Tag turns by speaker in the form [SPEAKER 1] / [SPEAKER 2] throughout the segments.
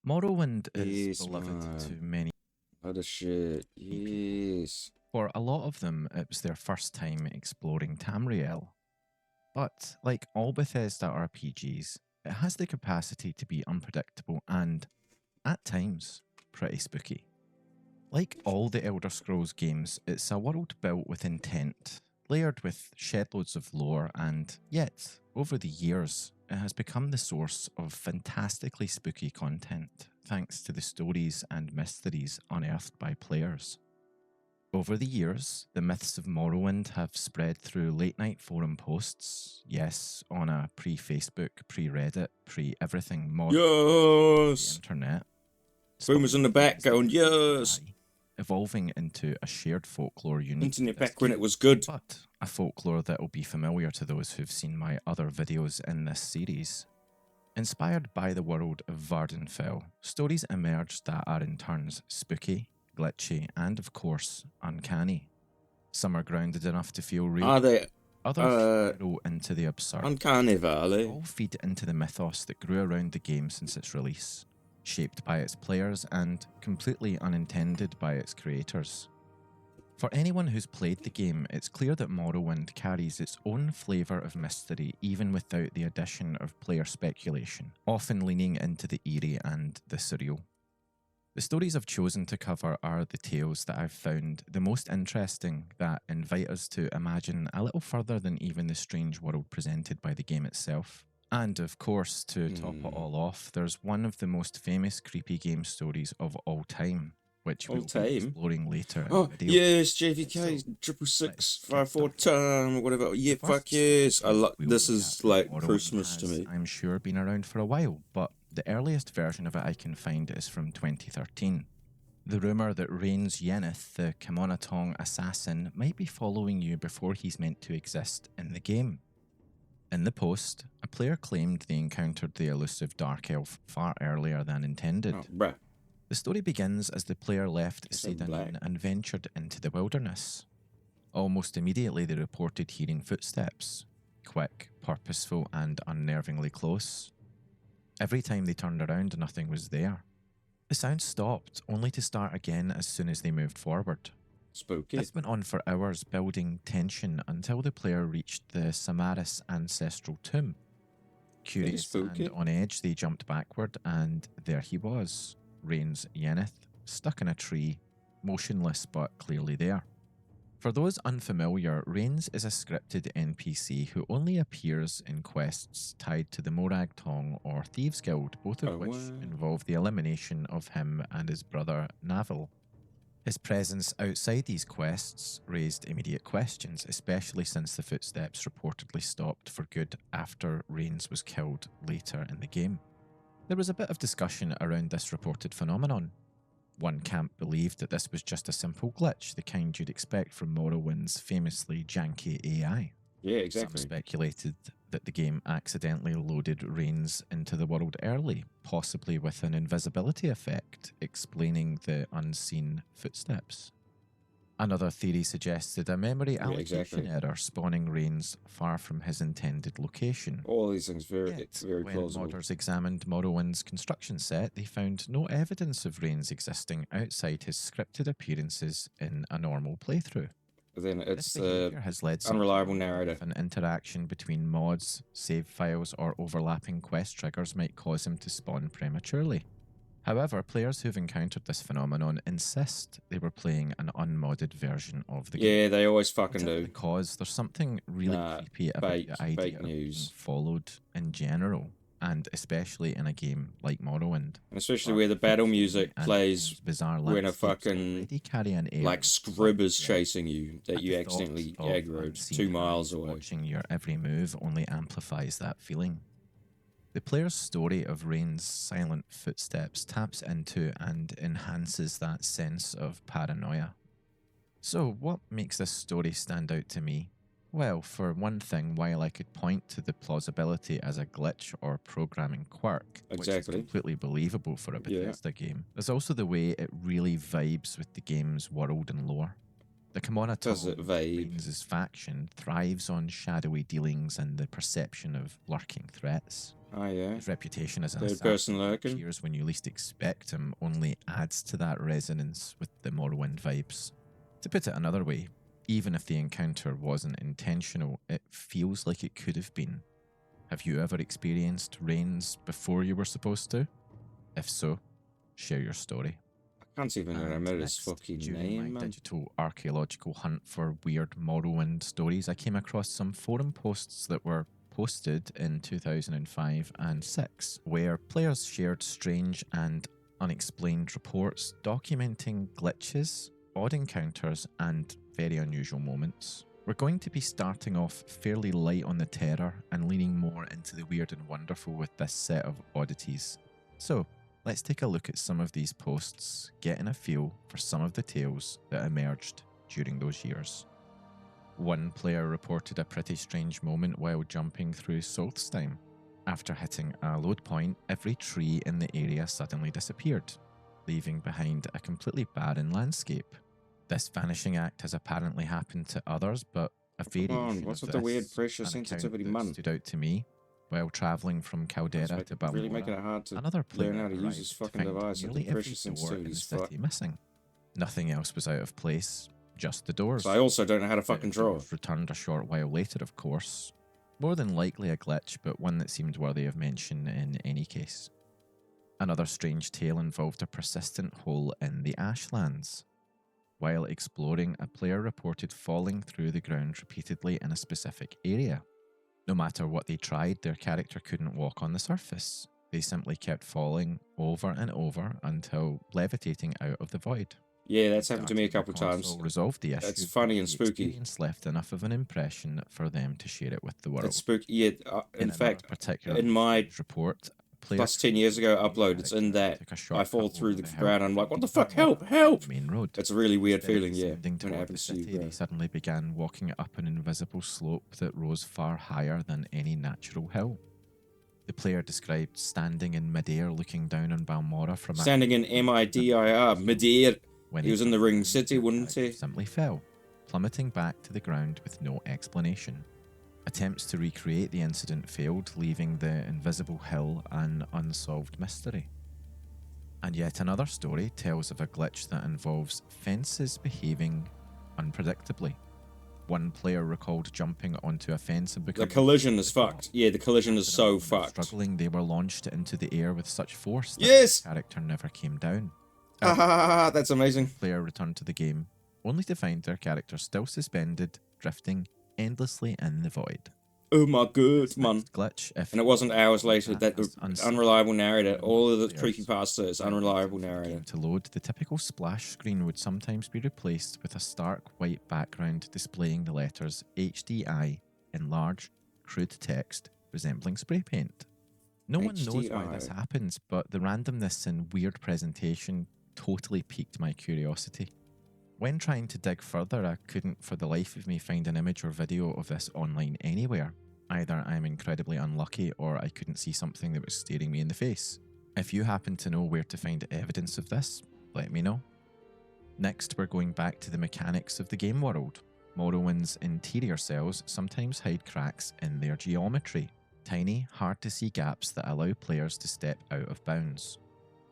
[SPEAKER 1] Morrowind is
[SPEAKER 2] Yes,
[SPEAKER 1] beloved to
[SPEAKER 2] man.
[SPEAKER 1] many
[SPEAKER 2] Other shit.
[SPEAKER 1] people.
[SPEAKER 2] Yes.
[SPEAKER 1] For a lot of them, it was their first time exploring Tamriel. But, like all Bethesda RPGs, it has the capacity to be unpredictable and, at times, pretty spooky. Like all the Elder Scrolls games, it's a world built with intent, layered with shedloads of lore, and yet, over the years, it has become the source of fantastically spooky content, thanks to the stories and mysteries unearthed by players. Over the years, the myths of Morrowind have spread through late night forum posts, yes, on a pre Facebook, pre Reddit, pre everything modern the
[SPEAKER 2] Yes.
[SPEAKER 1] internet.
[SPEAKER 2] Boomers in the back going, yes.
[SPEAKER 1] Evolving into a shared folklore unique to
[SPEAKER 2] Internet
[SPEAKER 1] this
[SPEAKER 2] back when
[SPEAKER 1] game,
[SPEAKER 2] it was good.
[SPEAKER 1] but a folklore that will be familiar to those who've seen my other videos in this series. Inspired by the world of Vardenfell, stories emerged that are in turns spooky, glitchy, and of course, uncanny. Some are grounded enough to feel real,
[SPEAKER 2] Are they
[SPEAKER 1] others spiral into the absurd.
[SPEAKER 2] uncanny
[SPEAKER 1] They
[SPEAKER 2] valley?
[SPEAKER 1] all feed into the mythos that grew around the game since its release, shaped by its players and completely unintended by its creators. For anyone who's played the game, it's clear that Morrowind carries its own flavour of mystery even without the addition of player speculation, often leaning into the eerie and the surreal. The stories I've chosen to cover are the tales that I've found the most interesting, that invite us to imagine a little further than even the strange world presented by the game itself. And of course, to top it all off, there's one of the most famous creepy game stories of all time, which we'll be exploring later in the
[SPEAKER 2] Oh,
[SPEAKER 1] video.
[SPEAKER 2] yes, JVK,
[SPEAKER 1] So,
[SPEAKER 2] 66654 time, or whatever. Yeah, fuck yes. I love this is like Christmas to me.
[SPEAKER 1] I'm sure been around for a while, but the earliest version of it I can find is from 2013. The rumour that Rains Yeneth, the Kamonatong assassin, might be following you before he's meant to exist in the game. In the post, a player claimed they encountered the elusive Dark Elf far earlier than intended.
[SPEAKER 2] Oh, bruh.
[SPEAKER 1] The story begins as the player left Sedanin and ventured into the wilderness. Almost immediately they reported hearing footsteps, quick, purposeful, and unnervingly close. Every time they turned around, nothing was there. The sound stopped, only to start again as soon as they moved forward.
[SPEAKER 2] Spooky.
[SPEAKER 1] This went on for hours, building tension until the player reached the Samaris ancestral tomb. Curious and on edge, they jumped backward, and there he was, Rains Yeneth, stuck in a tree, motionless but clearly there. For those unfamiliar, Rains is a scripted NPC who only appears in quests tied to the Morag Tong or Thieves Guild, both of which involve the elimination of him and his brother Naval. His presence outside these quests raised immediate questions, especially since the footsteps reportedly stopped for good after Rains was killed later in the game. There was a bit of discussion around this reported phenomenon. One camp believed that this was just a simple glitch, the kind you'd expect from Morrowind's famously janky AI.
[SPEAKER 2] Yeah, exactly.
[SPEAKER 1] Some speculated that the game accidentally loaded Rains into the world early, possibly with an invisibility effect, explaining the unseen footsteps. Another theory suggested a memory allocation error, spawning Rains far from his intended location.
[SPEAKER 2] All these things very
[SPEAKER 1] when
[SPEAKER 2] plausible.
[SPEAKER 1] modders examined Morrowind's construction set, they found no evidence of Rains existing outside his scripted appearances in a normal playthrough.
[SPEAKER 2] But then it's
[SPEAKER 1] has led
[SPEAKER 2] unreliable narrative.
[SPEAKER 1] An interaction between mods, save files, or overlapping quest triggers might cause him to spawn prematurely. However, players who've encountered this phenomenon insist they were playing an unmodded version of the game.
[SPEAKER 2] Yeah, they always fucking do.
[SPEAKER 1] Because there's something really creepy about the idea of being followed in general, and especially in a game like Morrowind.
[SPEAKER 2] And especially where the battle music plays when a fucking like scrib is chasing you that you accidentally aggroed 2 miles away.
[SPEAKER 1] Watching your every move only amplifies that feeling. The player's story of Rain's silent footsteps taps into and enhances that sense of paranoia. So, what makes this story stand out to me? Well, for one thing, while I could point to the plausibility as a glitch or programming quirk, which is completely believable for a Bethesda game, there's also the way it really vibes with the game's world and lore. The Kimona Rains' faction thrives on shadowy dealings and the perception of lurking threats.
[SPEAKER 2] Oh, yeah.
[SPEAKER 1] His reputation as an assassin who appears when you least expect him only adds to that resonance with the Morrowind vibes. To put it another way, even if the encounter wasn't intentional, it feels like it could have been. Have you ever experienced rains before you were supposed to? If so, share your story.
[SPEAKER 2] I can't even remember his fucking name,
[SPEAKER 1] my digital archaeological hunt for weird Morrowind stories, I came across some forum posts that were posted in 2005 and 6, where players shared strange and unexplained reports documenting glitches, odd encounters, and very unusual moments. We're going to be starting off fairly light on the terror and leaning more into the weird and wonderful with this set of oddities. So, let's take a look at some of these posts, getting a feel for some of the tales that emerged during those years. One player reported a pretty strange moment while jumping through Solstheim. After hitting a load point, every tree in the area suddenly disappeared, leaving behind a completely barren landscape. This vanishing act has apparently happened to others, but a variation
[SPEAKER 2] what's
[SPEAKER 1] of
[SPEAKER 2] with the weird pressure sensitivity man?
[SPEAKER 1] Stood out to me while travelling from Caldera to Balmora.
[SPEAKER 2] Really making it hard to
[SPEAKER 1] another player
[SPEAKER 2] learn how to use his fucking device.
[SPEAKER 1] Nearly
[SPEAKER 2] the
[SPEAKER 1] every
[SPEAKER 2] pressure
[SPEAKER 1] door in the
[SPEAKER 2] sensitivity's
[SPEAKER 1] city missing. Nothing else was out of place, just the doors.
[SPEAKER 2] So I also don't know how to fucking draw.
[SPEAKER 1] Returned a short while later, of course. More than likely a glitch, but one that seemed worthy of mention in any case. Another strange tale involved a persistent hole in the Ashlands. While exploring, a player reported falling through the ground repeatedly in a specific area. No matter what they tried, their character couldn't walk on the surface. They simply kept falling over and over until levitating out of the void.
[SPEAKER 2] Yeah, that's happened to me a couple times.
[SPEAKER 1] Resolved the issue.
[SPEAKER 2] That's funny and spooky.
[SPEAKER 1] Experience left enough of an impression for them to share it with the world.
[SPEAKER 2] That's spooky. Yeah, in fact, in my
[SPEAKER 1] report,
[SPEAKER 2] plus 10 years ago upload, it's in that I fall through the ground and I'm like, what the fuck, help, help!
[SPEAKER 1] Main road.
[SPEAKER 2] It's a really weird feeling, yeah, when it happens to you, bro.
[SPEAKER 1] They suddenly began walking up an invisible slope that rose far higher than any natural hill. The player described standing in midair looking down on Balmora from
[SPEAKER 2] standing in M-I-D-I-R, midair. He was in the Ring City, wouldn't he?
[SPEAKER 1] Simply fell, plummeting back to the ground with no explanation. Attempts to recreate the incident failed, leaving the invisible hill an unsolved mystery. And yet another story tells of a glitch that involves fences behaving unpredictably. One player recalled jumping onto a fence and becoming...
[SPEAKER 2] The collision is fucked. Yeah, the collision is so fucked.
[SPEAKER 1] Struggling, they were launched into the air with such force that
[SPEAKER 2] the
[SPEAKER 1] character never came down.
[SPEAKER 2] That's amazing.
[SPEAKER 1] Player returned to the game, only to find their character still suspended, drifting endlessly in the void.
[SPEAKER 2] Oh my god, man.
[SPEAKER 1] Glitch,
[SPEAKER 2] and it wasn't hours later that unreliable narrator, all of the creepypasta is unreliable narrator.
[SPEAKER 1] To load, the typical splash screen would sometimes be replaced with a stark white background displaying the letters HDI in large, crude text resembling spray paint. No one knows why this happens, but the randomness and weird presentation totally piqued my curiosity. When trying to dig further, I couldn't for the life of me find an image or video of this online anywhere. Either I'm incredibly unlucky or I couldn't see something that was staring me in the face. If you happen to know where to find evidence of this, let me know. Next, we're going back to the mechanics of the game world. Morrowind's interior cells sometimes hide cracks in their geometry, tiny, hard-to-see gaps that allow players to step out of bounds.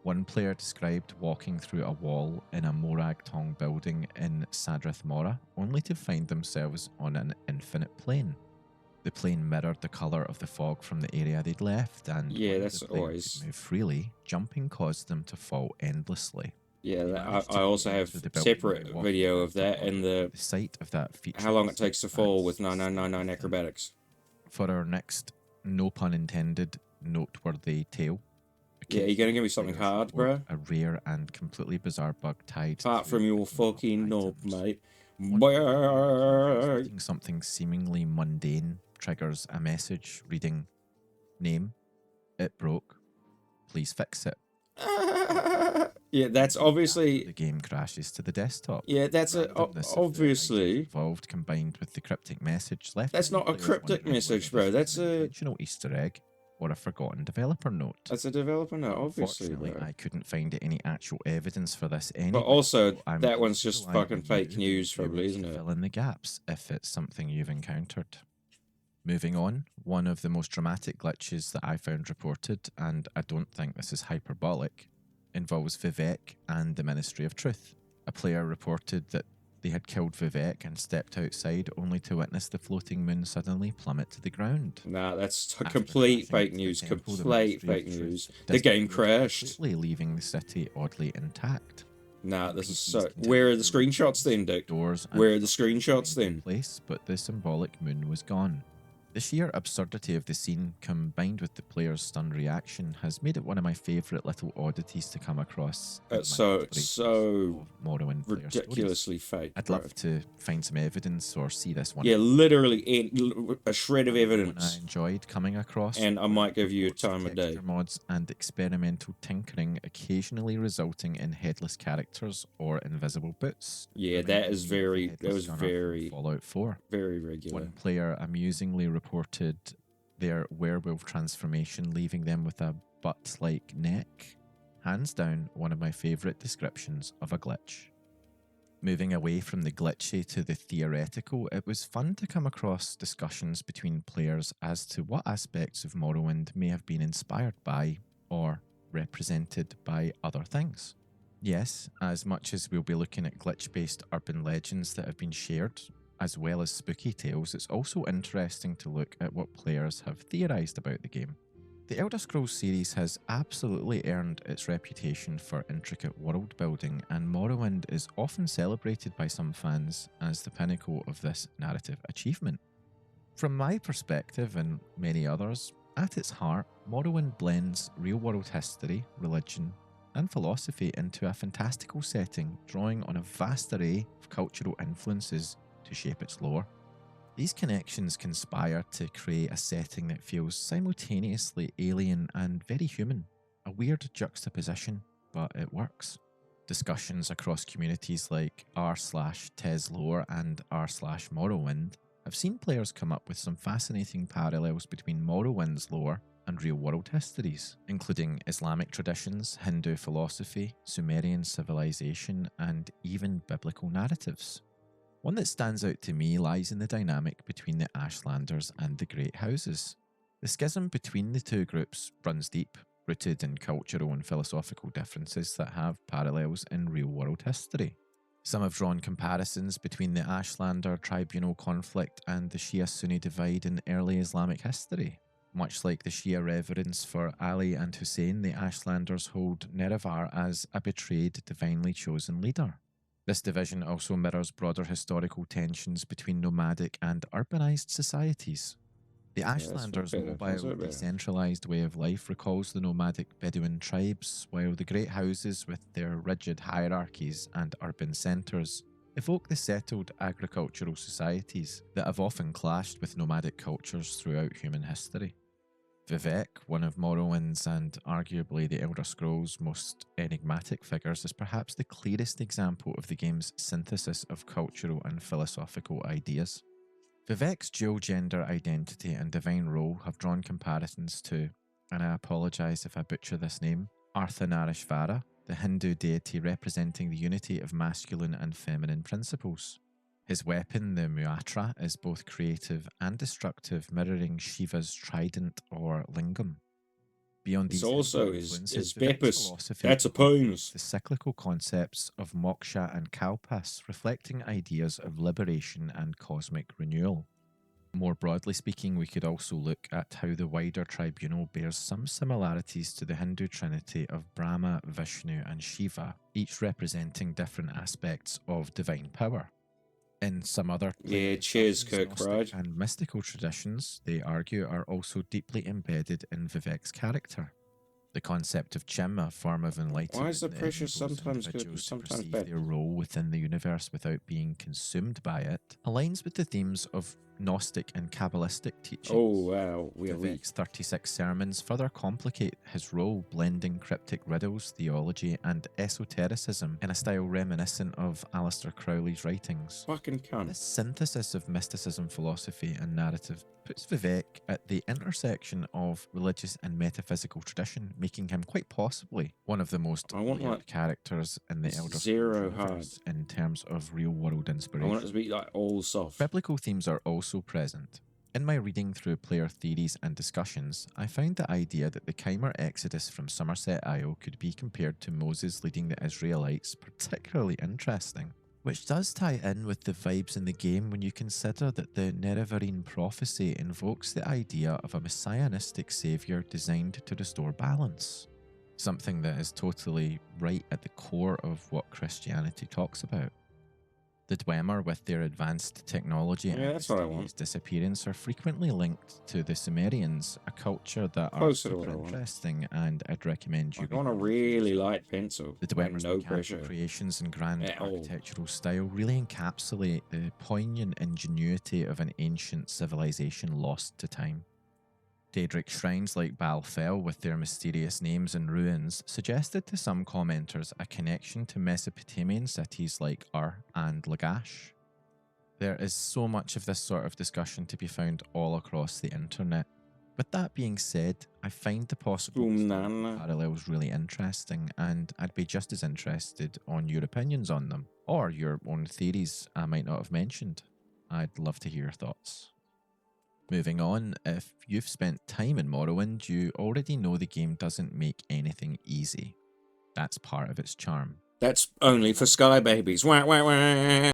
[SPEAKER 1] One player described walking through a wall in a Morag-Tong building in Sadrith Mora, only to find themselves on an infinite plane. The plane mirrored the colour of the fog from the area they'd left, and
[SPEAKER 2] yeah, that's always
[SPEAKER 1] move freely. Jumping caused them to fall endlessly.
[SPEAKER 2] Yeah, I also have a separate video of that and the
[SPEAKER 1] site of that feature.
[SPEAKER 2] How long it takes to fall with 9999 acrobatics.
[SPEAKER 1] For our next, no pun intended, noteworthy tale.
[SPEAKER 2] Yeah, you're gonna give me something hard, bro?
[SPEAKER 1] A rare and completely bizarre bug tied.
[SPEAKER 2] Apart from your fucking knob, mate.
[SPEAKER 1] Something seemingly mundane triggers a message reading, "Name, it broke. Please fix it."
[SPEAKER 2] Yeah, that's obviously...
[SPEAKER 1] The game crashes to the desktop.
[SPEAKER 2] Yeah, that's obviously...
[SPEAKER 1] Involved combined with the cryptic message left.
[SPEAKER 2] That's not a cryptic message, bro. That's a...
[SPEAKER 1] Easter egg or a forgotten developer note.
[SPEAKER 2] That's a developer note, obviously.
[SPEAKER 1] Unfortunately, I couldn't find any actual evidence for this anyway.
[SPEAKER 2] But also, that one's just fucking fake news, probably, isn't it?
[SPEAKER 1] Fill in the gaps if it's something you've encountered. Moving on, one of the most dramatic glitches that I found reported, and I don't think this is hyperbolic, involves Vivek and the Ministry of Truth. A player reported that they had killed Vivek and stepped outside only to witness the floating moon suddenly plummet to the ground.
[SPEAKER 2] Nah, that's complete fake news. Complete fake news. The game crashed.
[SPEAKER 1] Leaving the city oddly intact.
[SPEAKER 2] Nah, this is so... Where are the screenshots then, Dick? Where are the screenshots then?
[SPEAKER 1] But the symbolic moon was gone. The sheer absurdity of the scene, combined with the player's stunned reaction, has made it one of my favourite little oddities to come across.
[SPEAKER 2] It's so
[SPEAKER 1] Morrowind
[SPEAKER 2] ridiculously fake.
[SPEAKER 1] I'd love to find some evidence or see this one.
[SPEAKER 2] Yeah, literally a shred of evidence.
[SPEAKER 1] I enjoyed coming across,
[SPEAKER 2] and I might give you a time of day.
[SPEAKER 1] Mods and experimental tinkering, occasionally resulting in headless characters or invisible boots.
[SPEAKER 2] Yeah, that was very
[SPEAKER 1] Fallout 4.
[SPEAKER 2] Very regular.
[SPEAKER 1] One player amusingly reported their werewolf transformation, leaving them with a butt-like neck. Hands down, one of my favourite descriptions of a glitch. Moving away from the glitchy to the theoretical, it was fun to come across discussions between players as to what aspects of Morrowind may have been inspired by or represented by other things. Yes, as much as we'll be looking at glitch-based urban legends that have been shared, as well as spooky tales, it's also interesting to look at what players have theorised about the game. The Elder Scrolls series has absolutely earned its reputation for intricate world building, and Morrowind is often celebrated by some fans as the pinnacle of this narrative achievement. From my perspective and many others, at its heart, Morrowind blends real-world history, religion, and philosophy into a fantastical setting, drawing on a vast array of cultural influences to shape its lore. These connections conspire to create a setting that feels simultaneously alien and very human, a weird juxtaposition, but it works. Discussions across communities like r/TesLore and r/Morrowind have seen players come up with some fascinating parallels between Morrowind's lore and real-world histories, including Islamic traditions, Hindu philosophy, Sumerian civilization, and even biblical narratives. One that stands out to me lies in the dynamic between the Ashlanders and the Great Houses. The schism between the two groups runs deep, rooted in cultural and philosophical differences that have parallels in real-world history. Some have drawn comparisons between the Ashlander tribunal conflict and the Shia-Sunni divide in early Islamic history. Much like the Shia reverence for Ali and Hussein, the Ashlanders hold Nerevar as a betrayed, divinely chosen leader. This division also mirrors broader historical tensions between nomadic and urbanized societies. The Ashlanders' mobile, decentralized way of life recalls the nomadic Bedouin tribes, while the Great Houses, with their rigid hierarchies and urban centers, evoke the settled agricultural societies that have often clashed with nomadic cultures throughout human history. Vivek, one of Morrowind's and arguably the Elder Scrolls' most enigmatic figures, is perhaps the clearest example of the game's synthesis of cultural and philosophical ideas. Vivek's dual-gender identity and divine role have drawn comparisons to, and I apologise if I butcher this name, Ardhanarishvara, the Hindu deity representing the unity of masculine and feminine principles. His weapon, the Muatra, is both creative and destructive, mirroring Shiva's trident or lingam. Beyond these
[SPEAKER 2] also his Bepis. That's a penis.
[SPEAKER 1] The cyclical concepts of moksha and kalpas, reflecting ideas of liberation and cosmic renewal. More broadly speaking, we could also look at how the wider tribunal bears some similarities to the Hindu trinity of Brahma, Vishnu and Shiva, each representing different aspects of divine power. In some other
[SPEAKER 2] cheers, Kirkbride.
[SPEAKER 1] And mystical traditions, they argue, are also deeply embedded in Vivek's character. The concept of Chim, a form of enlightenment,
[SPEAKER 2] why is the pressure sometimes good and sometimes bad?
[SPEAKER 1] Their role within the universe without being consumed by it, aligns with the themes of Gnostic and Kabbalistic teachings.
[SPEAKER 2] Oh, wow.
[SPEAKER 1] Vivek's 36 sermons further complicate his role, blending cryptic riddles, theology, and esotericism in a style reminiscent of Aleister Crowley's writings.
[SPEAKER 2] Fucking cunt.
[SPEAKER 1] This synthesis of mysticism, philosophy, and narrative puts Vivek at the intersection of religious and metaphysical tradition, making him quite possibly one of the most layered characters in the Elder Scrolls in terms of real-world inspiration.
[SPEAKER 2] I want it to be like all soft.
[SPEAKER 1] Biblical themes are also present. In my reading through player theories and discussions, I found the idea that the Chimer exodus from Somerset Isle could be compared to Moses leading the Israelites particularly interesting, which does tie in with the vibes in the game when you consider that the Nerevarine prophecy invokes the idea of a messianistic saviour designed to restore balance, something that is totally right at the core of what Christianity talks about. The Dwemer, with their advanced technology and mysterious disappearance, are frequently linked to the Sumerians, a culture that are super interesting, and I'd recommend you.
[SPEAKER 2] I want a really light pencil.
[SPEAKER 1] The Dwemer's mechanical creations and grand architectural style really encapsulate the poignant ingenuity of an ancient civilization lost to time. Daedric shrines like Balfell, with their mysterious names and ruins, suggested to some commenters a connection to Mesopotamian cities like Ur and Lagash. There is so much of this sort of discussion to be found all across the internet. With that being said, I find the possible parallels really interesting, and I'd be just as interested on your opinions on them, or your own theories I might not have mentioned. I'd love to hear your thoughts. Moving on, if you've spent time in Morrowind, you already know the game doesn't make anything easy. That's part of its charm.
[SPEAKER 2] That's only for sky babies. Wah, wah, wah.